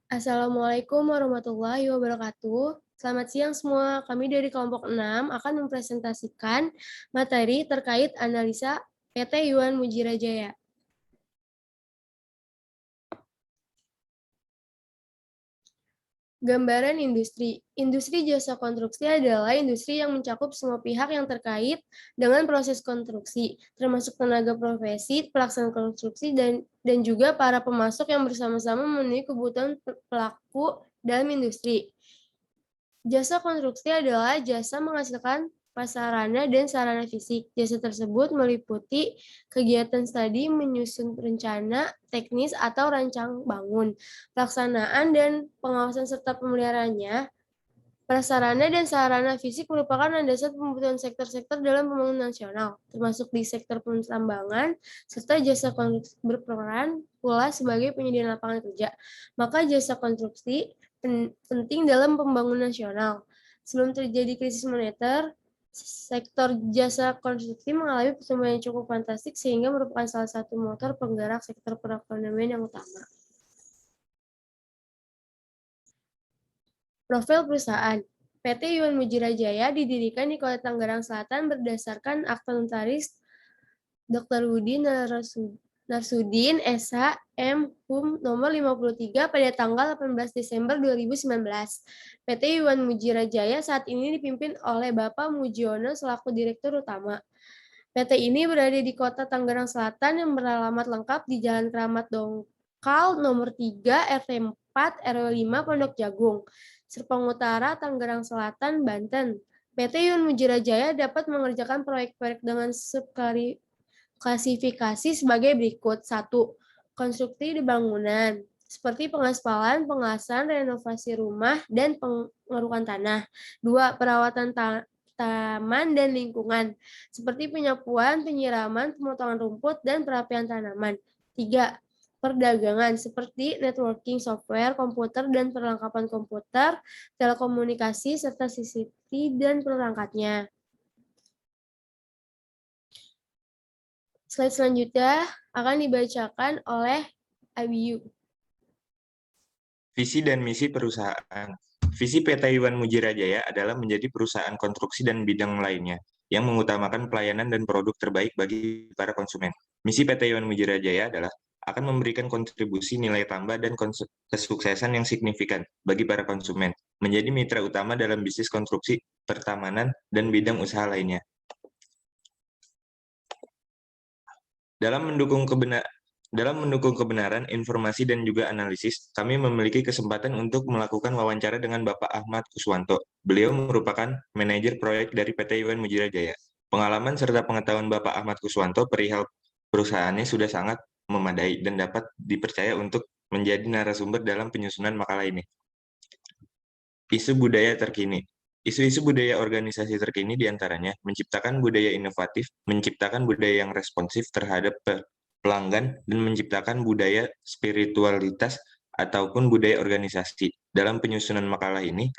Assalamualaikum warahmatullahi wabarakatuh. Selamat siang semua. Kami dari kelompok 6 akan mempresentasikan materi terkait analisa PT Yuan Mujira Jaya. Gambaran industri. Industri jasa konstruksi adalah industri yang mencakup semua pihak yang terkait dengan proses konstruksi, termasuk tenaga profesi, pelaksana konstruksi, dan juga para pemasok yang bersama-sama memenuhi kebutuhan pelaku dalam industri. Jasa konstruksi adalah jasa menghasilkan prasarana dan sarana fisik. Jasa tersebut meliputi kegiatan studi, menyusun rencana teknis atau rancang bangun, pelaksanaan dan pengawasan serta pemeliharaannya. Prasarana dan sarana fisik merupakan landasan pembutuhan sektor-sektor dalam pembangunan nasional, termasuk di sektor penambangan, serta jasa konstruksi berperan pula sebagai penyedia lapangan kerja. Maka jasa konstruksi penting dalam pembangunan nasional. Sebelum terjadi krisis moneter, sektor jasa konstruksi mengalami pertumbuhan yang cukup fantastik sehingga merupakan salah satu motor penggerak sektor perekonomian yang utama. Profil perusahaan. PT Yuan Mujira Jaya didirikan di Kota Tangerang Selatan berdasarkan Akta Notaris Dr. Budi Narsudin SH M Hum nomor 53 pada tanggal 18 Desember 2019. PT Yuan Mujira Jaya saat ini dipimpin oleh Bapak Mujiono selaku Direktur Utama. PT ini berada di Kota Tangerang Selatan yang beralamat lengkap di Jalan Keramat Dongkal nomor 3 RT 4 RW 5 Pondok Jagung, Serpong Utara, Tangerang Selatan, Banten. PT Yuan Mujira Jaya dapat mengerjakan proyek-proyek dengan klasifikasi sebagai berikut. 1. Konstruksi di bangunan, seperti pengaspalan, pengasan, renovasi rumah, dan pengerukan tanah. 2. Perawatan taman dan lingkungan, seperti penyapuan, penyiraman, pemotongan rumput, dan perapian tanaman. 3. Perdagangan, seperti networking software, komputer, dan perlengkapan komputer, telekomunikasi, serta CCTV dan perangkatnya. Slide selanjutnya akan dibacakan oleh Abiyu. Visi dan misi perusahaan. Visi PT Yuan Mujira Jaya adalah menjadi perusahaan konstruksi dan bidang lainnya yang mengutamakan pelayanan dan produk terbaik bagi para konsumen. Misi PT Yuan Mujira Jaya adalah akan memberikan kontribusi nilai tambah dan kesuksesan yang signifikan bagi para konsumen, menjadi mitra utama dalam bisnis konstruksi, pertamanan, dan bidang usaha lainnya. Dalam mendukung kebenaran, informasi, dan juga analisis, kami memiliki kesempatan untuk melakukan wawancara dengan Bapak Ahmad Kuswanto. Beliau merupakan manajer proyek dari PT Yuan Mujira Jaya. Pengalaman serta pengetahuan Bapak Ahmad Kuswanto perihal perusahaannya sudah sangat memadai dan dapat dipercaya untuk menjadi narasumber dalam penyusunan makalah ini. Isu budaya terkini. Isu-isu budaya organisasi terkini diantaranya menciptakan budaya inovatif, menciptakan budaya yang responsif terhadap pelanggan, dan menciptakan budaya spiritualitas ataupun budaya organisasi. Dalam penyusunan makalah ini,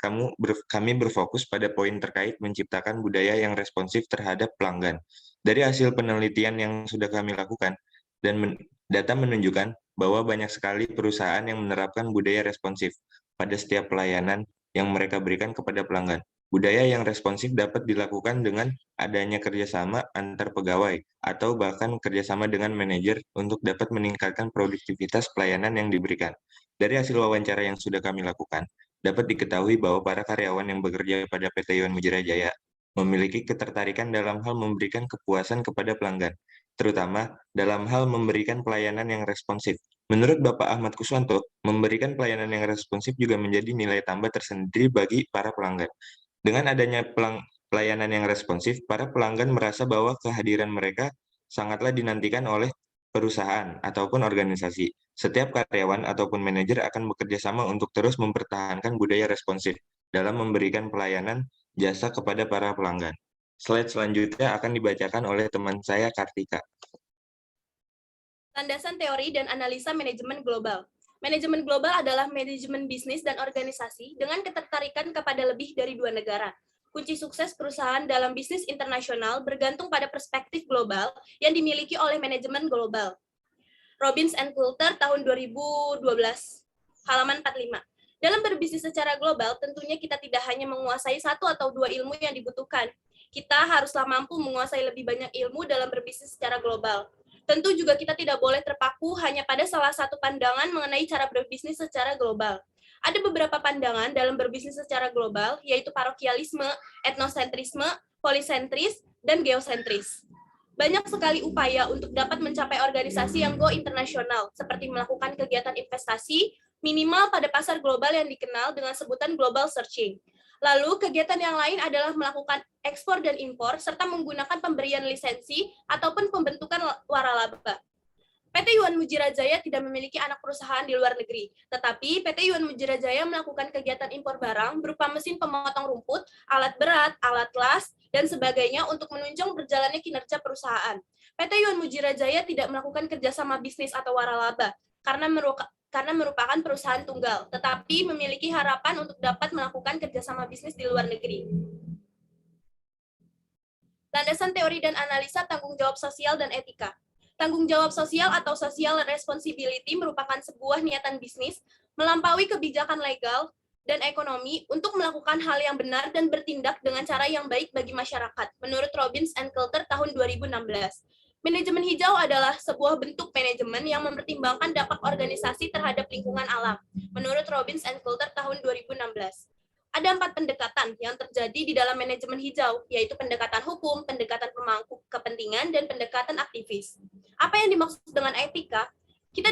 kami berfokus pada poin terkait menciptakan budaya yang responsif terhadap pelanggan. Dari hasil penelitian yang sudah kami lakukan, dan data menunjukkan bahwa banyak sekali perusahaan yang menerapkan budaya responsif pada setiap pelayanan yang mereka berikan kepada pelanggan. Budaya yang responsif dapat dilakukan dengan adanya kerjasama antar pegawai atau bahkan kerjasama dengan manajer untuk dapat meningkatkan produktivitas pelayanan yang diberikan. Dari hasil wawancara yang sudah kami lakukan, dapat diketahui bahwa para karyawan yang bekerja pada PT Yuan Mujira Jaya memiliki ketertarikan dalam hal memberikan kepuasan kepada pelanggan, terutama dalam hal memberikan pelayanan yang responsif. Menurut Bapak Ahmad Kuswanto, memberikan pelayanan yang responsif juga menjadi nilai tambah tersendiri bagi para pelanggan. Dengan adanya pelayanan yang responsif, para pelanggan merasa bahwa kehadiran mereka sangatlah dinantikan oleh perusahaan ataupun organisasi. Setiap karyawan ataupun manajer akan bekerja sama untuk terus mempertahankan budaya responsif dalam memberikan pelayanan jasa kepada para pelanggan. Slide selanjutnya akan dibacakan oleh teman saya, Kartika. Landasan teori dan analisa manajemen global. Manajemen global adalah manajemen bisnis dan organisasi dengan ketertarikan kepada lebih dari 2 negara. Kunci sukses perusahaan dalam bisnis internasional bergantung pada perspektif global yang dimiliki oleh manajemen global. Robbins and Coulter tahun 2012. halaman 45. Dalam berbisnis secara global, tentunya kita tidak hanya menguasai satu atau dua ilmu yang dibutuhkan. Kita haruslah mampu menguasai lebih banyak ilmu dalam berbisnis secara global. Tentu juga kita tidak boleh terpaku hanya pada salah satu pandangan mengenai cara berbisnis secara global. Ada beberapa pandangan dalam berbisnis secara global, yaitu parokialisme, etnosentrisme, polisentris, dan geosentris. Banyak sekali upaya untuk dapat mencapai organisasi yang go internasional, seperti melakukan kegiatan investasi, minimal pada pasar global yang dikenal dengan sebutan global searching. Lalu, kegiatan yang lain adalah melakukan ekspor dan impor, serta menggunakan pemberian lisensi ataupun pembentukan waralaba. PT Yuan Mujira Jaya tidak memiliki anak perusahaan di luar negeri, tetapi PT Yuan Mujira Jaya melakukan kegiatan impor barang berupa mesin pemotong rumput, alat berat, alat las, dan sebagainya untuk menunjang berjalannya kinerja perusahaan. PT Yuan Mujira Jaya tidak melakukan kerjasama bisnis atau waralaba, karena merupakan perusahaan tunggal, tetapi memiliki harapan untuk dapat melakukan kerjasama bisnis di luar negeri. Landasan teori dan analisa tanggung jawab sosial dan etika. Tanggung jawab sosial atau social responsibility merupakan sebuah niatan bisnis melampaui kebijakan legal dan ekonomi untuk melakukan hal yang benar dan bertindak dengan cara yang baik bagi masyarakat, menurut Robbins and Coulter tahun 2016. Manajemen hijau adalah sebuah bentuk manajemen yang mempertimbangkan dampak organisasi terhadap lingkungan alam, menurut Robbins and Coulter tahun 2016. Ada 4 pendekatan yang terjadi di dalam manajemen hijau, yaitu pendekatan hukum, pendekatan pemangku kepentingan, dan pendekatan aktivis. Apa yang dimaksud dengan etika? Kita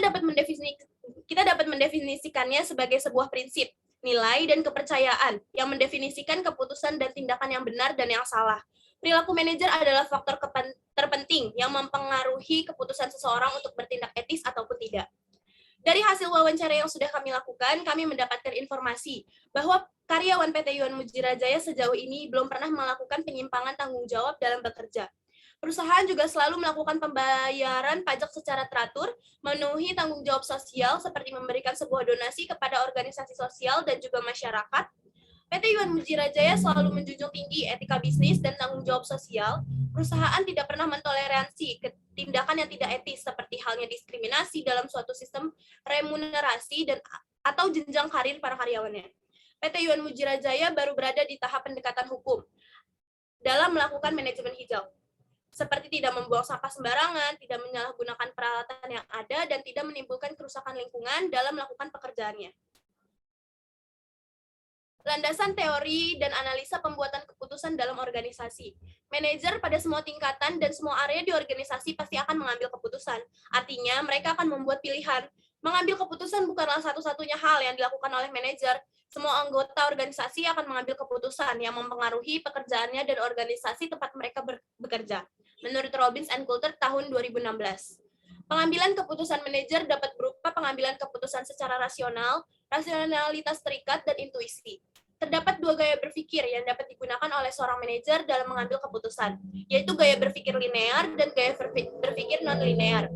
dapat mendefinisikannya sebagai sebuah prinsip, nilai, dan kepercayaan yang mendefinisikan keputusan dan tindakan yang benar dan yang salah. Perilaku manajer adalah faktor terpenting yang mempengaruhi keputusan seseorang untuk bertindak etis ataupun tidak. Dari hasil wawancara yang sudah kami lakukan, kami mendapatkan informasi bahwa karyawan PT Yuan Mujira Jaya sejauh ini belum pernah melakukan penyimpangan tanggung jawab dalam bekerja. Perusahaan juga selalu melakukan pembayaran pajak secara teratur, memenuhi tanggung jawab sosial seperti memberikan sebuah donasi kepada organisasi sosial dan juga masyarakat. PT Yuan Mujira Jaya selalu menjunjung tinggi etika bisnis dan tanggung jawab sosial. Perusahaan tidak pernah mentoleransi tindakan yang tidak etis seperti halnya diskriminasi dalam suatu sistem remunerasi dan atau jenjang karir para karyawannya. PT Yuan Mujira Jaya baru berada di tahap pendekatan hukum dalam melakukan manajemen hijau, seperti tidak membuang sampah sembarangan, tidak menyalahgunakan peralatan yang ada, dan tidak menimbulkan kerusakan lingkungan dalam melakukan pekerjaannya. Landasan teori dan analisa pembuatan keputusan dalam organisasi. Manajer pada semua tingkatan dan semua area di organisasi pasti akan mengambil keputusan. Artinya, mereka akan membuat pilihan. Mengambil keputusan bukanlah satu-satunya hal yang dilakukan oleh manajer. Semua anggota organisasi akan mengambil keputusan yang mempengaruhi pekerjaannya dan organisasi tempat mereka bekerja. Menurut Robbins and Coulter tahun 2016. Pengambilan keputusan manajer dapat berupa pengambilan keputusan secara rasional, rasionalitas terikat, dan intuisi. Terdapat 2 gaya berpikir yang dapat digunakan oleh seorang manajer dalam mengambil keputusan, yaitu gaya berpikir linear dan gaya berpikir non-linear.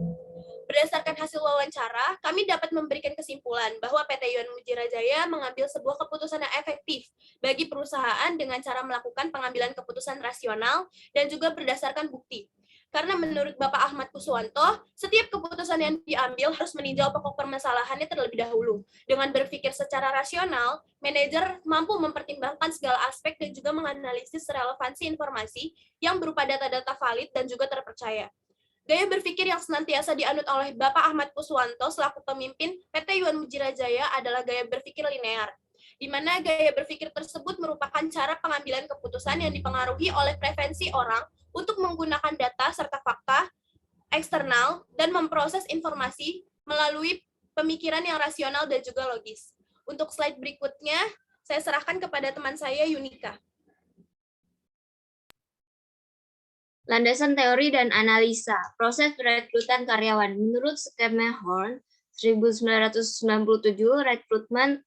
Berdasarkan hasil wawancara, kami dapat memberikan kesimpulan bahwa PT Yuan Mujira Jaya mengambil sebuah keputusan yang efektif bagi perusahaan dengan cara melakukan pengambilan keputusan rasional dan juga berdasarkan bukti. Karena menurut Bapak Ahmad Kuswanto, setiap keputusan yang diambil harus meninjau pokok permasalahannya terlebih dahulu. Dengan berpikir secara rasional, manajer mampu mempertimbangkan segala aspek dan juga menganalisis relevansi informasi yang berupa data-data valid dan juga terpercaya. Gaya berpikir yang senantiasa dianut oleh Bapak Ahmad Kuswanto selaku pemimpin PT Yuan Mujira Jaya adalah gaya berpikir linear, di mana gaya berpikir tersebut merupakan cara pengambilan keputusan yang dipengaruhi oleh preferensi orang untuk menggunakan data serta fakta eksternal dan memproses informasi melalui pemikiran yang rasional dan juga logis. Untuk slide berikutnya, saya serahkan kepada teman saya, Yunika. Landasan teori dan analisa, proses perekrutan karyawan. Menurut Schermerhorn, 1997, rekrutmen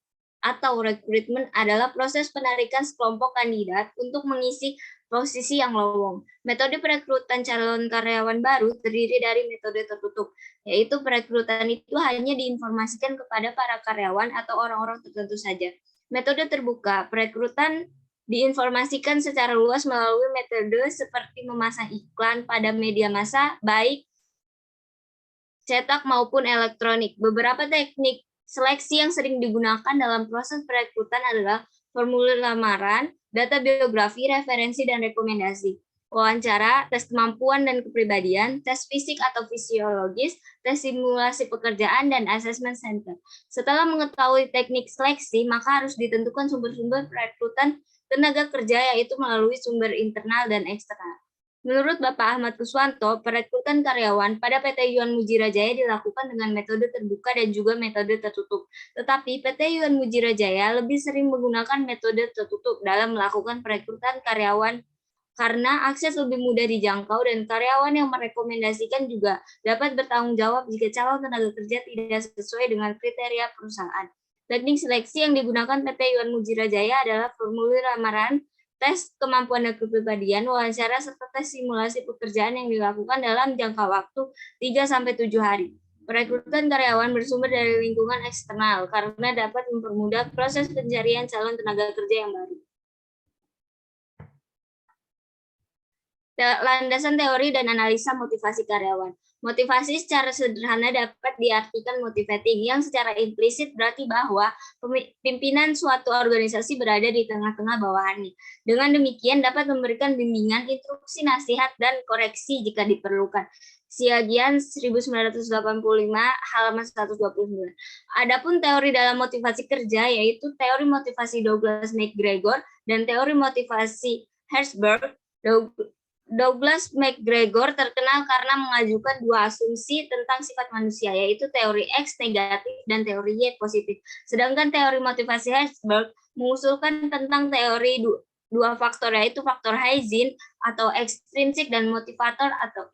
atau rekrutmen adalah proses penarikan sekelompok kandidat untuk mengisi posisi yang lowong. Metode perekrutan calon karyawan baru terdiri dari metode tertutup, yaitu perekrutan itu hanya diinformasikan kepada para karyawan atau orang-orang tertentu saja. Metode terbuka, perekrutan diinformasikan secara luas melalui metode seperti memasang iklan pada media massa, baik cetak maupun elektronik. Beberapa teknik seleksi yang sering digunakan dalam proses perekrutan adalah formulir lamaran, data biografi, referensi, dan rekomendasi, wawancara, tes kemampuan dan kepribadian, tes fisik atau fisiologis, tes simulasi pekerjaan, dan assessment center. Setelah mengetahui teknik seleksi, maka harus ditentukan sumber-sumber perekrutan tenaga kerja, yaitu melalui sumber internal dan eksternal. Menurut Bapak Ahmad Kuswanto, perekrutan karyawan pada PT Yuan Mujira Jaya dilakukan dengan metode terbuka dan juga metode tertutup. Tetapi PT Yuan Mujira Jaya lebih sering menggunakan metode tertutup dalam melakukan perekrutan karyawan karena akses lebih mudah dijangkau dan karyawan yang merekomendasikan juga dapat bertanggung jawab jika calon tenaga kerja tidak sesuai dengan kriteria perusahaan. Teknik seleksi yang digunakan PT Yuan Mujira Jaya adalah formulir lamaran, tes kemampuan dan kepribadian, wawancara, serta tes simulasi pekerjaan yang dilakukan dalam jangka waktu 3-7 hari. Perekrutan karyawan bersumber dari lingkungan eksternal karena dapat mempermudah proses pencarian calon tenaga kerja yang baru. Landasan teori dan analisa motivasi karyawan. Motivasi secara sederhana dapat diartikan motivating, yang secara implisit berarti bahwa pimpinan suatu organisasi berada di tengah-tengah bawahannya. Dengan demikian dapat memberikan bimbingan, instruksi, nasihat, dan koreksi jika diperlukan. Siagian 1985 halaman 129. Adapun teori dalam motivasi kerja yaitu teori motivasi Douglas MacGregor dan teori motivasi Herzberg. Douglas MacGregor terkenal karena mengajukan dua asumsi tentang sifat manusia, yaitu teori X negatif dan teori Y positif. Sedangkan teori motivasi Herzberg mengusulkan tentang teori dua faktor, yaitu faktor Heisin atau ekstrinsik dan motivator atau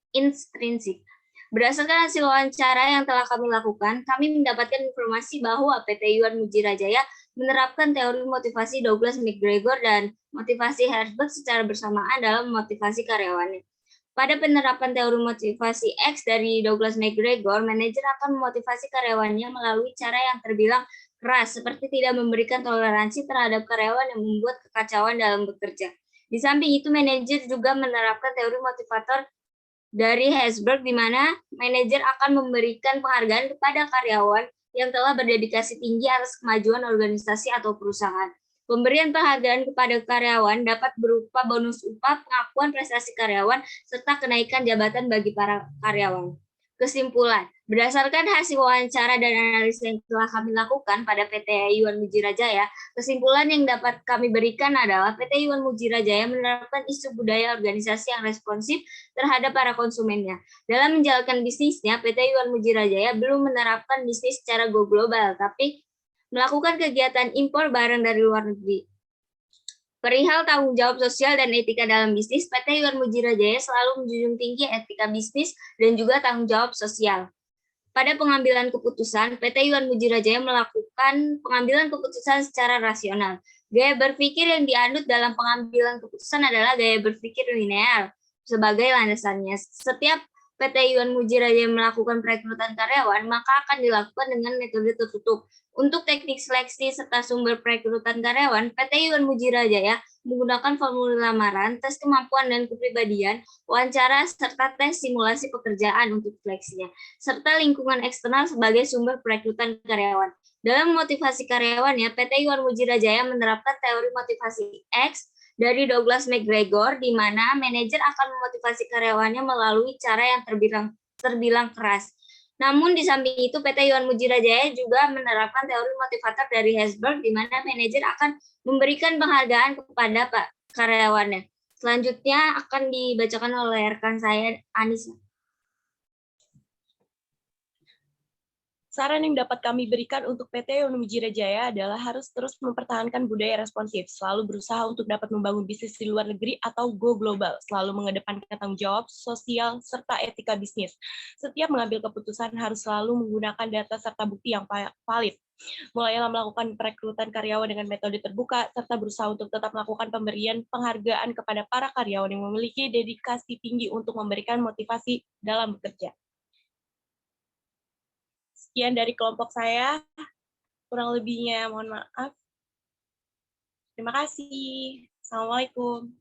intrinsik. Berdasarkan hasil wawancara yang telah kami lakukan, kami mendapatkan informasi bahwa PT Yuan Mujira Jaya menerapkan teori motivasi Douglas MacGregor dan motivasi Herzberg secara bersamaan dalam motivasi karyawannya. Pada penerapan teori motivasi X dari Douglas MacGregor, manajer akan memotivasi karyawannya melalui cara yang terbilang keras, seperti tidak memberikan toleransi terhadap karyawan yang membuat kekacauan dalam bekerja. Di samping itu, manajer juga menerapkan teori motivator dari Herzberg, di mana manajer akan memberikan penghargaan kepada karyawan yang telah berdedikasi tinggi atas kemajuan organisasi atau perusahaan. Pemberian penghargaan kepada karyawan dapat berupa bonus upah, pengakuan prestasi karyawan, serta kenaikan jabatan bagi para karyawan. Kesimpulan, berdasarkan hasil wawancara dan analisis yang telah kami lakukan pada PT Yuan Mujira Jaya, kesimpulan yang dapat kami berikan adalah PT Yuan Mujira Jaya menerapkan isu budaya organisasi yang responsif terhadap para konsumennya. Dalam menjalankan bisnisnya, PT Yuan Mujira Jaya belum menerapkan bisnis secara go global, tapi melakukan kegiatan impor barang dari luar negeri. Perihal tanggung jawab sosial dan etika dalam bisnis, PT Yuan Mujira Jaya selalu menjunjung tinggi etika bisnis dan juga tanggung jawab sosial. Pada pengambilan keputusan, PT Yuan Mujira Jaya melakukan pengambilan keputusan secara rasional. Gaya berpikir yang dianut dalam pengambilan keputusan adalah gaya berpikir linear sebagai landasannya. Setiap PT Yuan Mujira Jaya melakukan perekrutan karyawan, maka akan dilakukan dengan metode tertutup. Untuk teknik seleksi serta sumber perekrutan karyawan, PT Yuan Mujira Jaya menggunakan formulir lamaran, tes kemampuan dan kepribadian, wawancara, serta tes simulasi pekerjaan untuk seleksinya, serta lingkungan eksternal sebagai sumber perekrutan karyawan. Dalam motivasi karyawannya, PT Yuan Mujira Jaya menerapkan teori motivasi X dari Douglas MacGregor, di mana manajer akan memotivasi karyawannya melalui cara yang terbilang keras. Namun di samping itu, PT Yuan Mujira Jaya juga menerapkan teori motivator dari Herzberg, di mana manajer akan memberikan penghargaan kepada karyawannya. Selanjutnya akan dibacakan oleh rekan saya, Anissa. Saran yang dapat kami berikan untuk PT Yuan Mujira Jaya adalah harus terus mempertahankan budaya responsif, selalu berusaha untuk dapat membangun bisnis di luar negeri atau go global, selalu mengedepankan tanggung jawab sosial serta etika bisnis. Setiap mengambil keputusan harus selalu menggunakan data serta bukti yang valid. Mulailah melakukan perekrutan karyawan dengan metode terbuka, serta berusaha untuk tetap melakukan pemberian penghargaan kepada para karyawan yang memiliki dedikasi tinggi untuk memberikan motivasi dalam bekerja. Sekian dari kelompok saya, kurang lebihnya mohon maaf. Terima kasih. Assalamualaikum.